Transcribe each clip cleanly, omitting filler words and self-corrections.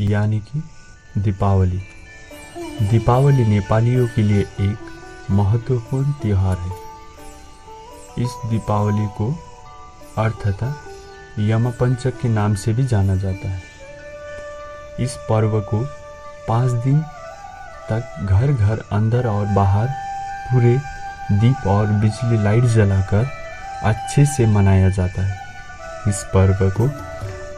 यानी कि दीपावली। दीपावली नेपालियों के लिए एक महत्वपूर्ण त्यौहार है। इस दीपावली को अर्थतः यमपंचक के नाम से भी जाना जाता है। इस पर्व को 5 दिन तक घर घर अंदर और बाहर पूरे दीप और बिजली लाइट जलाकर अच्छे से मनाया जाता है। इस पर्व को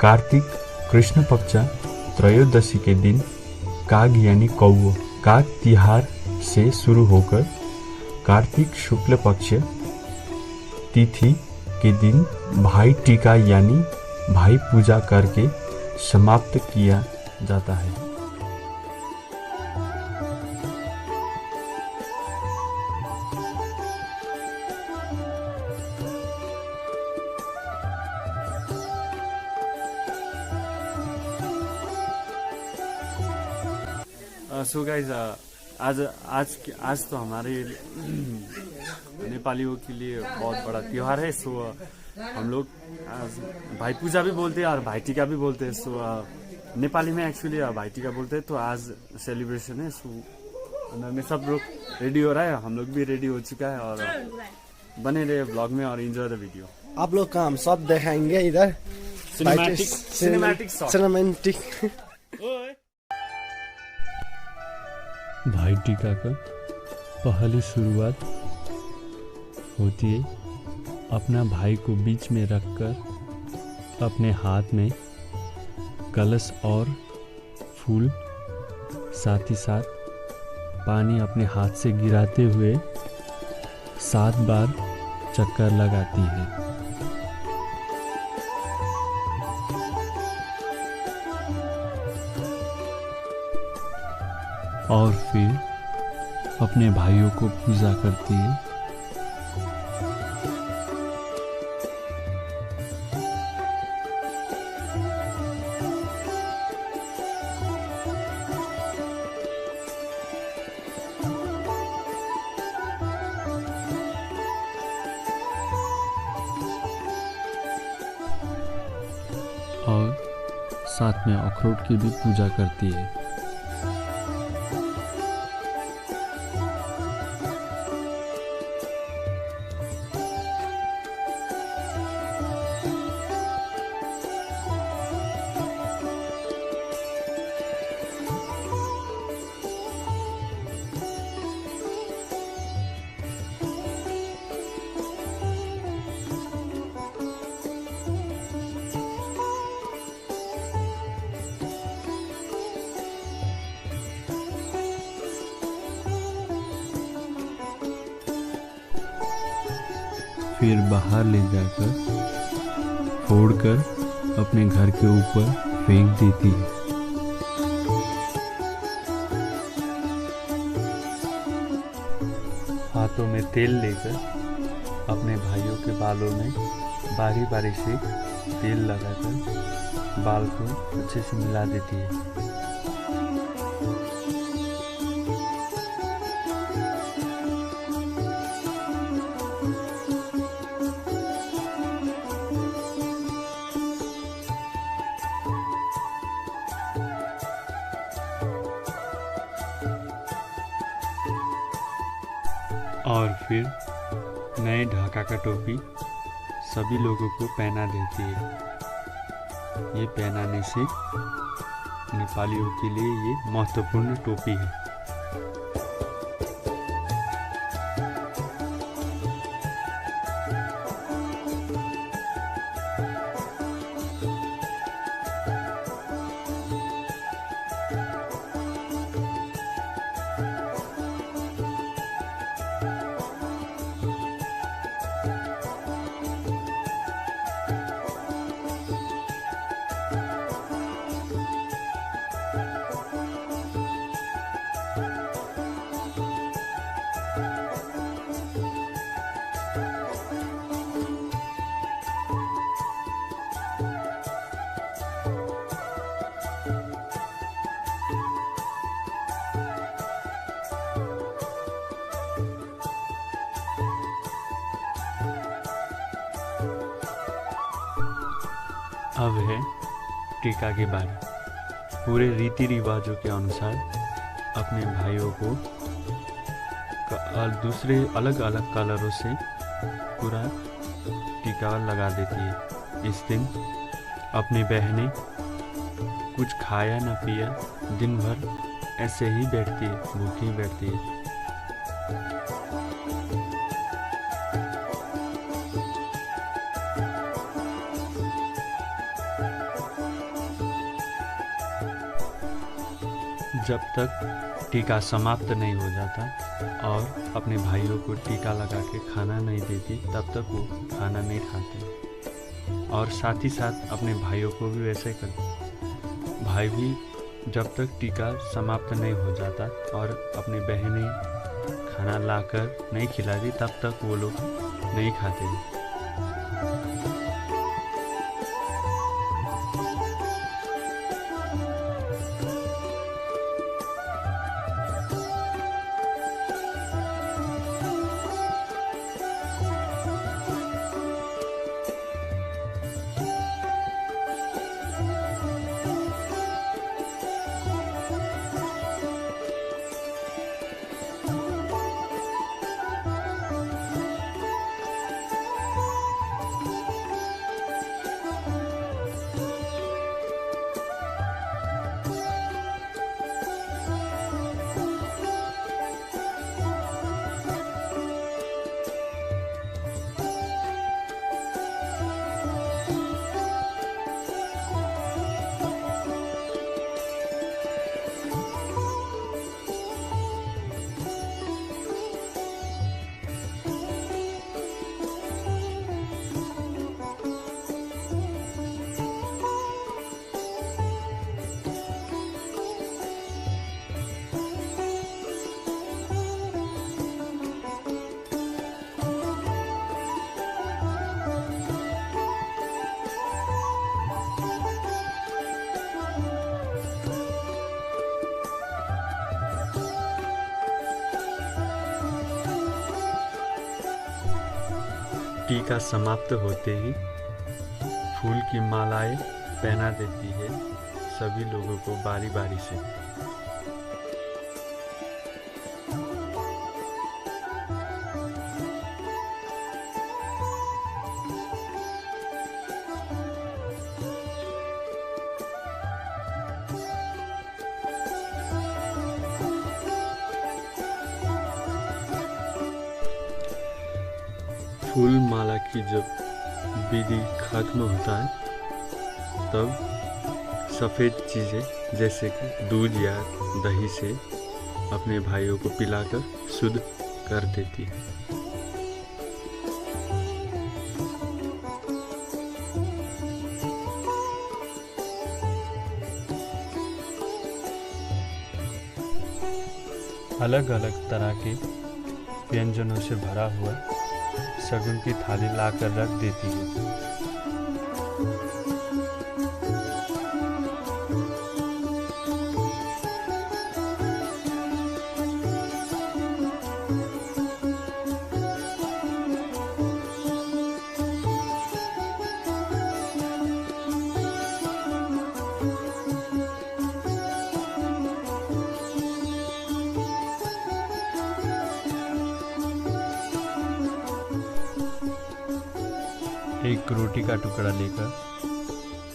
कार्तिक कृष्ण पक्ष त्रयोदशी के दिन काग यानी कौओ काग तिहार से शुरू होकर कार्तिक शुक्ल पक्ष तिथि के दिन भाई टीका यानी भाई पूजा करके समाप्त किया जाता है। सो गाइज आज तो हमारे नेपालियों के लिए बहुत बड़ा त्योहार है। सो हम लोग भाई पूजा भी बोलते हैं और भाई टीका भी बोलते हैं। सो नेपाली में एक्चुअली भाई टीका बोलते हैं। तो आज सेलिब्रेशन है। सो अंदर में सब लोग रेडी हो रहा है, हम लोग भी रेडी हो चुका है और बने रहे ब्लॉग में और एंजॉय द वीडियो। आप लोग का हम सब दिखाएंगे इधर सिनेमैटिक। भाई टीका का पहली शुरुआत होती है अपना भाई को बीच में रखकर अपने हाथ में कलश और फूल साथ ही साथ पानी अपने हाथ से गिराते हुए 7 बार चक्कर लगाती है। और फिर अपने भाइयों को पूजा करती है। और साथ में अखरोट की भी पूजा करती है। फिर बाहर ले जाकर फोड़कर अपने घर के ऊपर फेंक देती है। हाथों में तेल लेकर अपने भाइयों के बालों में बारी बारी से तेल लगाकर बाल को अच्छे से मिला देती है। और फिर नए ढाका का टोपी सभी लोगों को पहना देती है। ये पहनाने से नेपालियों के लिए ये महत्वपूर्ण टोपी है। अब है टीका के बारे। पूरे रीति रिवाजों के अनुसार अपने भाइयों को दूसरे अलग अलग कलरों से पूरा टीका लगा देती है। इस दिन अपनी बहनें कुछ खाया न पिया दिन भर ऐसे ही बैठती है, भूखी बैठती है। जब तक टीका समाप्त नहीं हो जाता और अपने भाइयों को टीका लगा के खाना नहीं देती तब तक वो खाना नहीं खाते। और साथ ही साथ अपने भाइयों को भी वैसे करते। भाई भी जब तक टीका समाप्त नहीं हो जाता और अपनी बहनें खाना लाकर नहीं खिलाती तब तक वो लोग नहीं खाते। टीका समाप्त होते ही फूल की मालाएं पहना देती है सभी लोगों को बारी बारी से। फूल माला की जब विधि खत्म होता है तब सफ़ेद चीज़ें जैसे कि दूध या दही से अपने भाइयों को पिलाकर शुद्ध कर देती है। अलग अलग तरह के व्यंजनों से भरा हुआ शगुन की थाली लाकर रख देती है। एक रोटी का टुकड़ा लेकर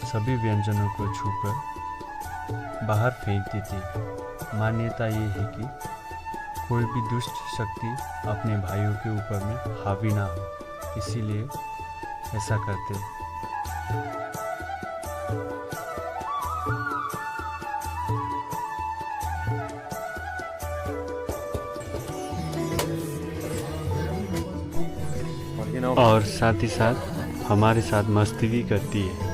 सभी व्यंजनों को छूकर बाहर फेंक देती। मान्यता ये है कि कोई भी दुष्ट शक्ति अपने भाइयों के ऊपर में हावी ना हो, इसीलिए ऐसा करते हैं। और साथ ही साथ हमारे साथ मस्ती भी करती है।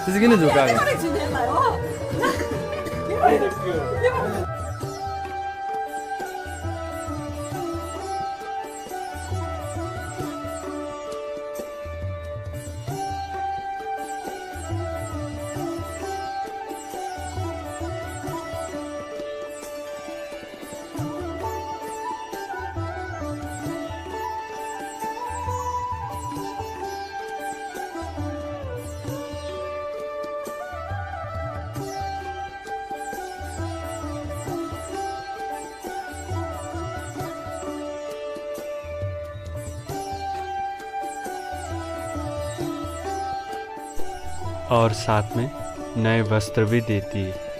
किसी ने झुका और साथ में नए वस्त्र भी देती है।